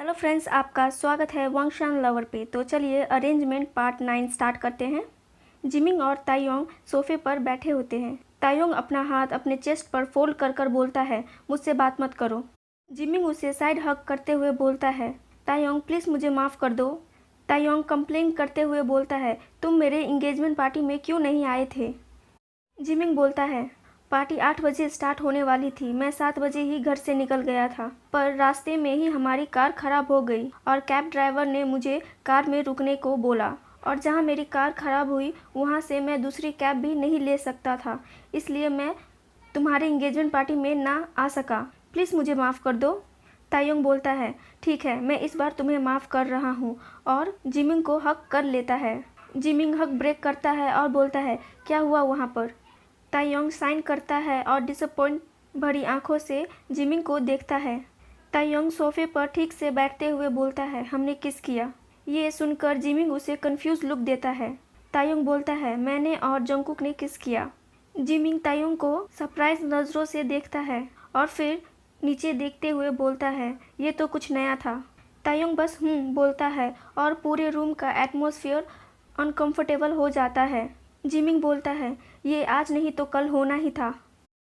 Hello friends, आपका स्वागत है वांगशान लवर पे। तो चलिए अरेंजमेंट पार्ट 9 स्टार्ट करते हैं। जिमिंग और ताइयोंग सोफे पर बैठे होते हैं। ताइयोंग अपना हाथ अपने चेस्ट पर फोल्ड कर कर बोलता है, मुझसे बात मत करो। जिमिंग उसे साइड हग करते हुए बोलता है, ताइयोंग प्लीज़ मुझे माफ़ कर दो। ताइयोंग कंप्लेन करते हुए बोलता है, तुम मेरे इंगेजमेंट पार्टी में क्यों नहीं आए थे। जिमिंग बोलता है, पार्टी 8 बजे स्टार्ट होने वाली थी। मैं 7 बजे ही घर से निकल गया था, पर रास्ते में ही हमारी कार खराब हो गई और कैब ड्राइवर ने मुझे कार में रुकने को बोला, और जहां मेरी कार खराब हुई वहां से मैं दूसरी कैब भी नहीं ले सकता था, इसलिए मैं तुम्हारे इंगेजमेंट पार्टी में ना आ सका। प्लीज़ मुझे माफ़ कर दो। ताइयोंग बोलता है, ठीक है, मैं इस बार तुम्हें माफ़ कर रहा हूँ, और जिमिंग को हक कर लेता है। जिमिंग हक ब्रेक करता है और बोलता है, क्या हुआ वहाँ पर। ताइयोंग साइन करता है और डिसअपॉइंट भरी आंखों से जिमिंग को देखता है। ताइयोंग सोफे पर ठीक से बैठते हुए बोलता है, हमने किस किया। ये सुनकर जिमिंग उसे कंफ्यूज लुक देता है। ताइयोंग बोलता है, मैंने और जंगकुक ने किस किया। जिमिंग ताइयोंग को सरप्राइज नज़रों से देखता है और फिर नीचे देखते हुए बोलता है, ये तो कुछ नया था। ताइयोंग बस बोलता है और पूरे रूम का एटमॉस्फेयर अनकंफर्टेबल हो जाता है। जिमिंग बोलता है, ये आज नहीं तो कल होना ही था।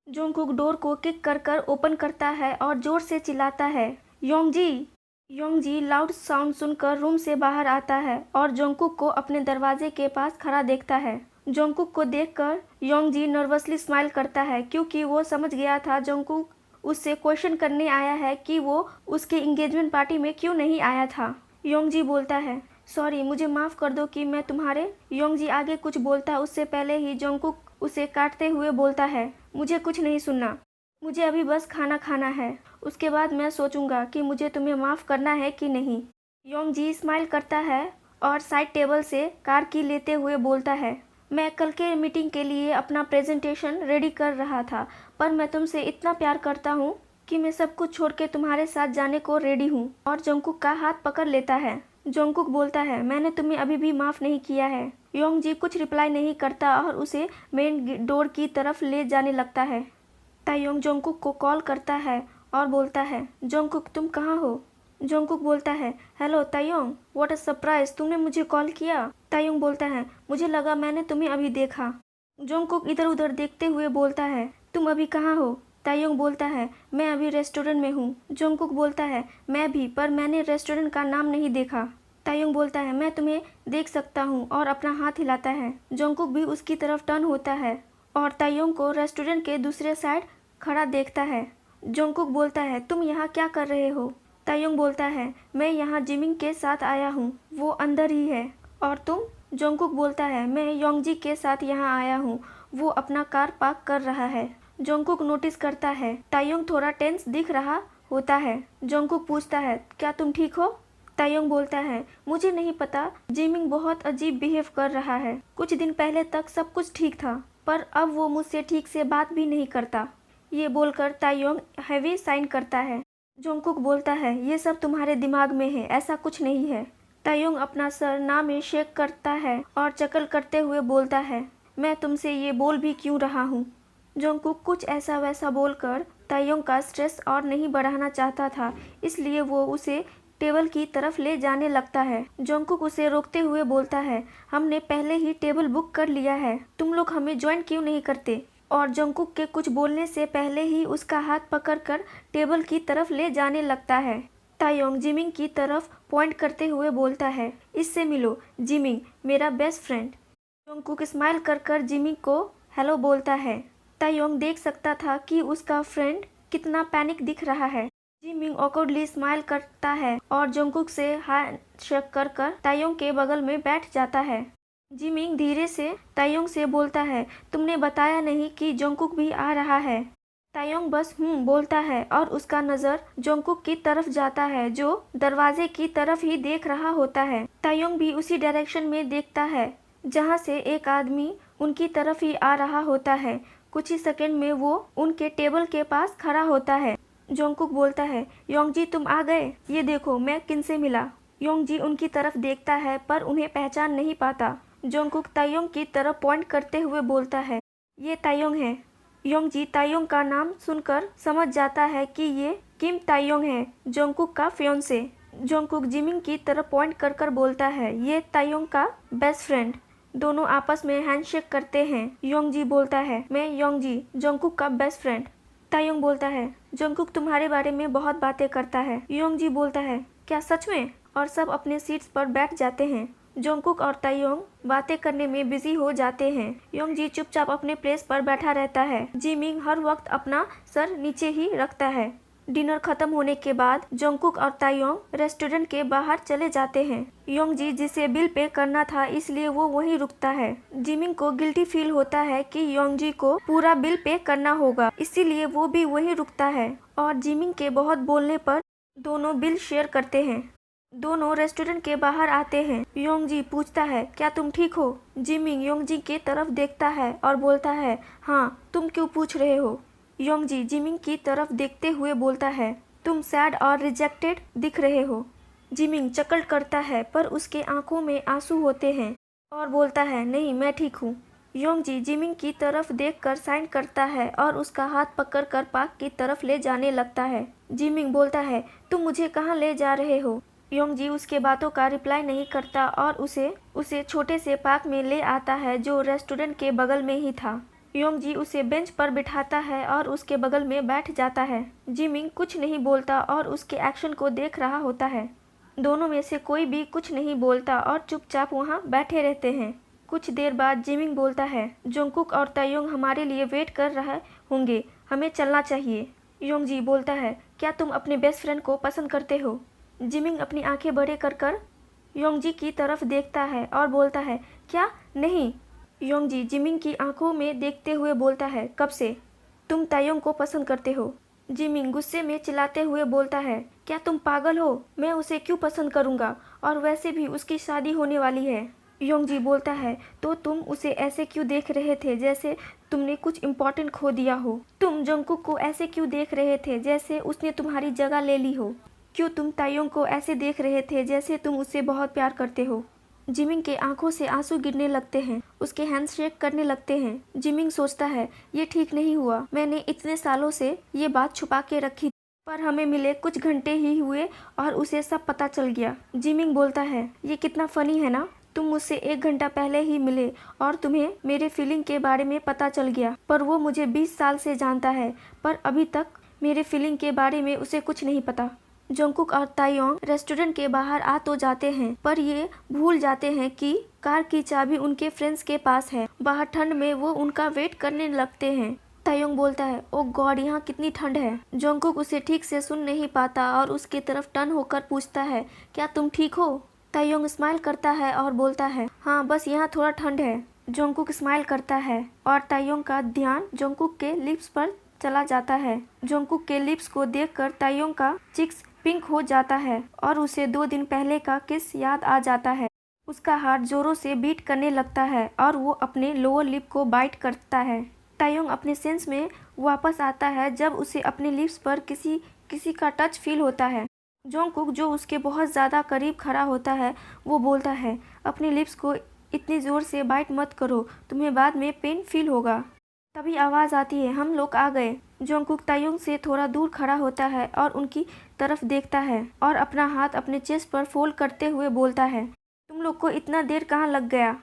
जोंगकुक डोर को किक कर कर ओपन करता है और जोर से चिल्लाता है, योंगजी। योंगजी लाउड साउंड सुनकर रूम से बाहर आता है और जोंगकुक को अपने दरवाजे के पास खड़ा देखता है। जोंगकुक को देखकर योंगजी नर्वसली स्माइल करता है, क्योंकि वो समझ गया था जोंगकुक उससे क्वेश्चन करने आया है कि वो उसके इंगेजमेंट पार्टी में क्यों नहीं आया था। योंगजी बोलता है, सॉरी, मुझे माफ़ कर दो कि मैं तुम्हारे। योंगजी आगे कुछ बोलता उससे पहले ही जोंगकुक उसे काटते हुए बोलता है, मुझे कुछ नहीं सुनना, मुझे अभी बस खाना खाना है, उसके बाद मैं सोचूंगा कि मुझे तुम्हें माफ़ करना है कि नहीं। योंगजी स्माइल करता है और साइड टेबल से कार की लेते हुए बोलता है, मैं कल के मीटिंग के लिए अपना प्रेजेंटेशन रेडी कर रहा था, पर मैं तुमसे इतना प्यार करता हूँ कि मैं सब कुछ छोड़ के तुम्हारे साथ जाने को रेडी हूँ। और जोंगकुक का हाथ पकड़ लेता है। जोंगकुक बोलता है, मैंने तुम्हें अभी भी माफ़ नहीं किया है। योंगजी कुछ रिप्लाई नहीं करता और उसे मेन डोर की तरफ ले जाने लगता है। ताइयोंग जोंगकुक को कॉल करता है और बोलता है, जोंगकुक तुम कहाँ हो। जोंगकुक बोलता है, हेलो ताइयोंग, व्हाट अ सरप्राइज, तुमने मुझे कॉल किया। ताइयोंग बोलता है, मुझे लगा मैंने तुम्हें अभी देखा। जोंगकुक इधर उधर देखते हुए बोलता है, तुम अभी कहाँ हो। ताइयोंग बोलता है, मैं अभी रेस्टोरेंट में हूँ। जोंगकुक बोलता है, मैं भी, पर मैंने रेस्टोरेंट का नाम नहीं देखा। ताइयोंग बोलता है, मैं तुम्हें देख सकता हूँ, और अपना हाथ हिलाता है। जोंगकुक भी उसकी तरफ टर्न होता है और ताइयोंग को रेस्टोरेंट के दूसरे साइड खड़ा देखता है। जोंगकुक बोलता है, तुम यहाँ क्या कर रहे हो। ताइयोंग बोलता है, मैं यहाँ जिमिंग के साथ आया हूँ, वो अंदर ही है। और तुम। जोंगकुक बोलता है, मैं योंगजी के साथ यहाँ आया हूँ, वो अपना कार पार्क कर रहा है। जोंगकुक नोटिस करता है ताइयोंग थोड़ा टेंस दिख रहा होता है। जोंगकुक पूछता है, क्या तुम ठीक हो। ताइयोंग बोलता है, मुझे नहीं पता, जिमिंग बहुत अजीब बिहेव कर रहा है। कुछ दिन पहले तक सब कुछ ठीक था, पर अब वो मुझसे ठीक से बात भी नहीं करता। ये बोलकर ताइयोंग हैवी साइन करता है। जोंगकुक बोलता है, ये सब तुम्हारे दिमाग में है, ऐसा कुछ नहीं है। ताइयोंग अपना सर ना में शेक करता है और चकल करते हुए बोलता है, मैं तुमसे ये बोल भी क्यों रहा हूँ। जोंगकुक कुछ ऐसा वैसा बोलकर ताइयोंग का स्ट्रेस और नहीं बढ़ाना चाहता था, इसलिए वो उसे टेबल की तरफ ले जाने लगता है। जोंगकुक उसे रोकते हुए बोलता है, हमने पहले ही टेबल बुक कर लिया है, तुम लोग हमें ज्वाइन क्यों नहीं करते। और जोंगकुक के कुछ बोलने से पहले ही उसका हाथ पकड़कर टेबल की तरफ ले जाने लगता है। ताइयोंग जिमिंग की तरफ पॉइंट करते हुए बोलता है, इससे मिलो, जिमिंग मेरा बेस्ट फ्रेंड। जोंगकुक स्माइल कर कर जिमिंग को हेलो बोलता है। ताइयोंग देख सकता था कि उसका फ्रेंड कितना पैनिक दिख रहा है। जिमिंग ऑकवर्डली स्माइल करता है और जोंगकुक से हैंड शेक कर कर ताइयोंग के बगल में बैठ जाता है। जिमिंग धीरे से ताइयोंग से बोलता है, तुमने बताया नहीं कि जोंगकुक भी आ रहा है। ताइयोंग बस बोलता है और उसका नज़र जोंगकुक की तरफ जाता है, जो दरवाजे की तरफ ही देख रहा होता है। ताइयोंग भी उसी डायरेक्शन में देखता है जहाँ से एक आदमी उनकी तरफ ही आ रहा होता है। कुछ ही सेकंड में वो उनके टेबल के पास खड़ा होता है। जोंगकुक बोलता है, योंगजी तुम आ गए, ये देखो मैं किनसे मिला। योंगजी उनकी तरफ देखता है पर उन्हें पहचान नहीं पाता। जोंगकुक ताइयोंग की तरफ पॉइंट करते हुए बोलता है, ये ताइयोंग है। योंगजी ताइयोंग का नाम सुनकर समझ जाता है कि ये किम ताइयोंग है, जोंगकुक का फियोंसे। जोंगकुक जिमिंग की तरफ पॉइंट कर कर बोलता है, ये तायोंग का बेस्ट फ्रेंड। दोनों आपस में हैंडशेक करते हैं। योंगजी बोलता है, मैं योंगजी, जोंगकुक का बेस्ट फ्रेंड। तायोंग बोलता है, जोंगकुक तुम्हारे बारे में बहुत बातें करता है। योंगजी बोलता है, क्या सच में? और सब अपने सीट्स पर बैठ जाते हैं। जोंगकुक और तायोंग बातें करने में बिजी हो जाते हैं। योंगजी चुपचाप अपने प्लेस पर बैठा रहता है। जिमिंग हर वक्त अपना सर नीचे ही रखता है। डिनर खत्म होने के बाद जोंगकुक और तायोंग रेस्टोरेंट के बाहर चले जाते हैं। योंगजी जिसे बिल पे करना था इसलिए वो वहीं रुकता है। जिमिंग को गिल्टी फील होता है कि योंगजी को पूरा बिल पे करना होगा, इसीलिए वो भी वहीं रुकता है और जिमिंग के बहुत बोलने पर दोनों बिल शेयर करते हैं। दोनों रेस्टोरेंट के बाहर आते हैं। योंगजी पूछता है, क्या तुम ठीक हो? जिमिंग योंगजी के तरफ देखता है और बोलता है, हाँ, तुम क्यों पूछ रहे हो? योंगजी जिमिंग की तरफ देखते हुए बोलता है, तुम सैड और रिजेक्टेड दिख रहे हो। जिमिंग चकल करता है पर उसके आंखों में आंसू होते हैं और बोलता है, नहीं, मैं ठीक हूँ। योंगजी जिमिंग की तरफ देखकर साइन करता है और उसका हाथ पकड़कर पार्क की तरफ ले जाने लगता है। जिमिंग बोलता है, तुम मुझे कहाँ ले जा रहे हो? योंगजी उसके बातों का रिप्लाई नहीं करता और उसे छोटे से पार्क में ले आता है जो रेस्टोरेंट के बगल में ही था। योंगजी उसे बेंच पर बिठाता है और उसके बगल में बैठ जाता है। जिमिंग कुछ नहीं बोलता और उसके एक्शन को देख रहा होता है। दोनों में से कोई भी कुछ नहीं बोलता और चुपचाप वहाँ बैठे रहते हैं। कुछ देर बाद जिमिंग बोलता है, जोंगकुक और तायोंग हमारे लिए वेट कर रहे होंगे, हमें चलना चाहिए। योंगजी बोलता है, क्या तुम अपने बेस्ट फ्रेंड को पसंद करते हो? जिमिंग अपनी आंखें बड़े कर योंगजी की तरफ देखता है और बोलता है, क्या? नहीं। योंगजी जिमिंग की आंखों में देखते हुए बोलता है, कब से तुम तायोंग को पसंद करते हो? जिमिंग गुस्से में चिल्लाते हुए बोलता है, क्या तुम पागल हो? मैं उसे क्यों पसंद करूंगा? और वैसे भी उसकी शादी होने वाली है। योंगजी बोलता है, तो तुम उसे ऐसे क्यों देख रहे थे जैसे तुमने कुछ इम्पोर्टेंट खो दिया हो? तुम जोंगकुक को ऐसे क्यों देख रहे थे जैसे उसने तुम्हारी जगह ले ली हो? क्यों तुम तायोंग को ऐसे देख रहे थे जैसे तुम उससे बहुत प्यार करते हो? जिमिंग के आंखों से आंसू गिरने लगते हैं, उसके हैंड्स शेक करने लगते हैं। जिमिंग सोचता है, ये ठीक नहीं हुआ, मैंने इतने सालों से ये बात छुपा के रखी, पर हमें मिले कुछ घंटे ही हुए और उसे सब पता चल गया। जिमिंग बोलता है, ये कितना फनी है ना, तुम मुझसे 1 घंटा पहले ही मिले और तुम्हें मेरे फीलिंग के बारे में पता चल गया, पर वो मुझे 20 साल से जानता है, पर अभी तक मेरे फीलिंग के बारे में उसे कुछ नहीं पता। जोंगकुक और तायोंग रेस्टोरेंट के बाहर आ तो जाते हैं, पर ये भूल जाते हैं कि कार की चाबी उनके फ्रेंड्स के पास है। बाहर ठंड में वो उनका वेट करने लगते हैं। तायोंग बोलता है, ओ गॉड, यहाँ कितनी ठंड है। जोंगकुक उसे ठीक से सुन नहीं पाता और उसकी तरफ टर्न होकर पूछता है, क्या तुम ठीक हो? तायोंग स्माइल करता है और बोलता है, हाँ, बस यहाँ थोड़ा ठंड है। जोंगकुक स्माइल करता है और तायोंग का ध्यान जोंगकुक के लिप्स पर चला जाता है। जोंगकुक के लिप्स को देखकर तायोंग का चिक्स पिंक हो जाता है और उसे 2 दिन पहले का किस याद आ जाता है। उसका हार्ट जोरों से बीट करने लगता है और वो अपने लोअर लिप को बाइट करता है। तायोंग अपने सेंस में वापस आता है जब उसे अपने लिप्स पर किसी का टच फील होता है। जोंगकुक जो उसके बहुत ज़्यादा करीब खड़ा होता है, वो बोलता है, अपने लिप्स को इतनी ज़ोर से बाइट मत करो, तुम्हें बाद में पेन फील होगा। तभी आवाज़ आती है, हम लोग आ गए। जोंगकुक तायोंग से थोड़ा दूर खड़ा होता है और उनकी तरफ देखता है और अपना हाथ अपने चेस्ट पर फोल्ड करते हुए बोलता है, तुम लोग को इतना देर कहाँ लग गया?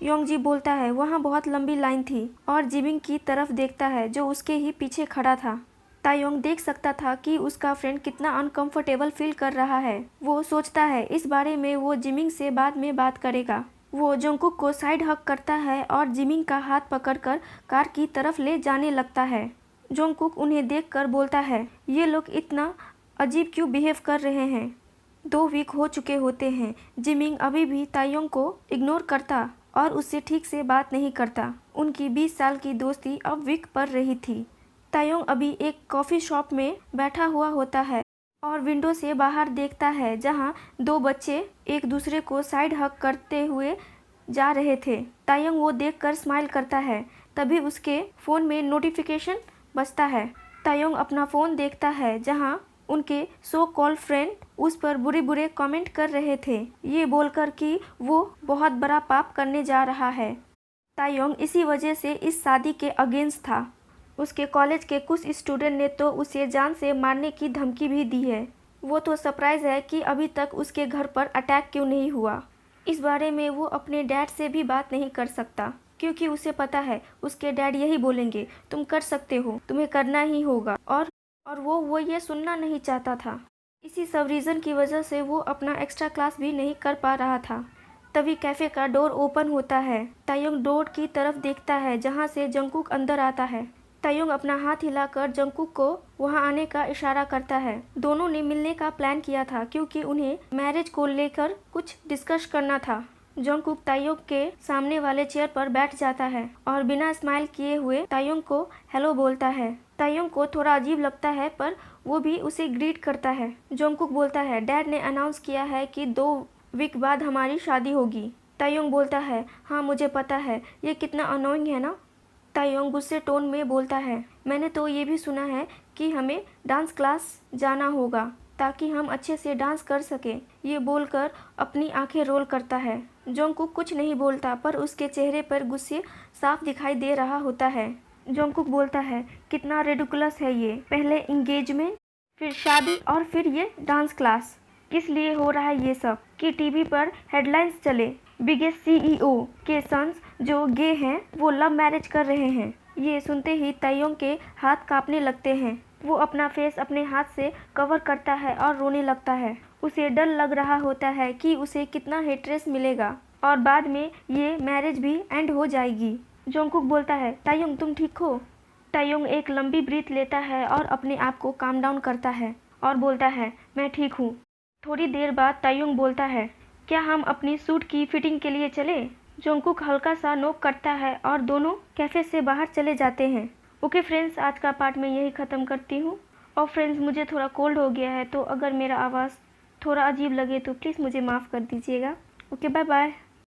योंगजी बोलता है, वहाँ बहुत लंबी लाइन थी, और जिमिंग की तरफ देखता है जो उसके ही पीछे खड़ा था। तायोंग देख सकता था कि उसका फ्रेंड कितना अनकंफर्टेबल फील कर रहा है। वो सोचता है इस बारे में वो जिमिंग से बाद में बात करेगा। वो जोंगकुक को साइड हग करता है और जिमिंग का हाथ पकड़कर कार की तरफ ले जाने लगता है। जोंगकुक उन्हें देखकर बोलता है, ये लोग इतना अजीब क्यों बिहेव कर रहे हैं? 2 वीक हो चुके होते हैं। जिमिंग अभी भी तायोंग को इग्नोर करता और उससे ठीक से बात नहीं करता। उनकी 20 साल की दोस्ती अब वीक पड़ रही थी। तायोंग अभी एक कॉफ़ी शॉप में बैठा हुआ होता है और विंडो से बाहर देखता है जहां 2 बच्चे एक दूसरे को साइड हग करते हुए जा रहे थे। तायोंग वो देखकर स्माइल करता है। तभी उसके फ़ोन में नोटिफिकेशन बजता है। तायोंग अपना फ़ोन देखता है जहां उनके सो कॉल फ्रेंड उस पर बुरे कमेंट कर रहे थे, ये बोलकर कि वो बहुत बड़ा पाप करने जा रहा है। तायोंग इसी वजह से इस शादी के अगेंस्ट था। उसके कॉलेज के कुछ स्टूडेंट ने तो उसे जान से मारने की धमकी भी दी है। वो तो सरप्राइज़ है कि अभी तक उसके घर पर अटैक क्यों नहीं हुआ। इस बारे में वो अपने डैड से भी बात नहीं कर सकता, क्योंकि उसे पता है उसके डैड यही बोलेंगे, तुम कर सकते हो, तुम्हें करना ही होगा। और वो ये सुनना नहीं चाहता था। इसी सब रीज़न की वजह से वो अपना एक्स्ट्रा क्लास भी नहीं कर पा रहा था। तभी कैफ़े का डोर ओपन होता है। तायोंग डोर की तरफ देखता है जहाँ से जंगकुक अंदर आता है। तायोंग अपना हाथ हिलाकर जंगकुक को वहाँ आने का इशारा करता है। दोनों ने मिलने का प्लान किया था क्योंकि उन्हें मैरिज को लेकर कुछ डिस्कस करना था। जंगकुक तायोंग के सामने वाले चेयर पर बैठ जाता है और बिना स्माइल किए हुए तायोंग को हेलो बोलता है। तायोंग को थोड़ा अजीब लगता है पर वो भी उसे ग्रीट करता है। जंगकुक बोलता है, डैड ने अनाउंस किया है कि 2 वीक बाद हमारी शादी होगी। तायोंग बोलता है, हाँ मुझे पता है, ये कितना अनोइंग है ना। तायोंग गुस्से टोन में बोलता है, मैंने तो ये भी सुना है कि हमें डांस क्लास जाना होगा ताकि हम अच्छे से डांस कर सकें। ये बोलकर अपनी आंखें रोल करता है। जंगकुक कुछ नहीं बोलता पर उसके चेहरे पर गुस्से साफ दिखाई दे रहा होता है। जंगकुक बोलता है, कितना रिडिकुलस है ये, पहले इंगेजमेंट, फिर शादी और फिर ये डांस क्लास। किस लिए हो रहा है ये सब कि टीवी पर हेडलाइंस चले, बिगेस्ट सीईओ के सन्स जो गे हैं वो लव मैरिज कर रहे हैं। ये सुनते ही तायोंग के हाथ कांपने लगते हैं। वो अपना फेस अपने हाथ से कवर करता है और रोने लगता है। उसे डर लग रहा होता है कि उसे कितना हेट्रेस मिलेगा और बाद में ये मैरिज भी एंड हो जाएगी। जंगकुक बोलता है, तायोंग तुम ठीक हो? तायोंग एक लंबी ब्रीथ लेता है और अपने आप को काम डाउन करता है और बोलता है, मैं ठीक हूँ। थोड़ी देर बाद तायोंग बोलता है, क्या हम अपनी सूट की फिटिंग के लिए चले? जंगकुक हल्का सा नोक करता है और दोनों कैफ़े से बाहर चले जाते हैं। ओके फ्रेंड्स, आज का पार्ट मैं यही ख़त्म करती हूँ। और फ्रेंड्स, मुझे थोड़ा कोल्ड हो गया है तो अगर मेरा आवाज़ थोड़ा अजीब लगे तो प्लीज़ मुझे माफ़ कर दीजिएगा। Okay, bye bye.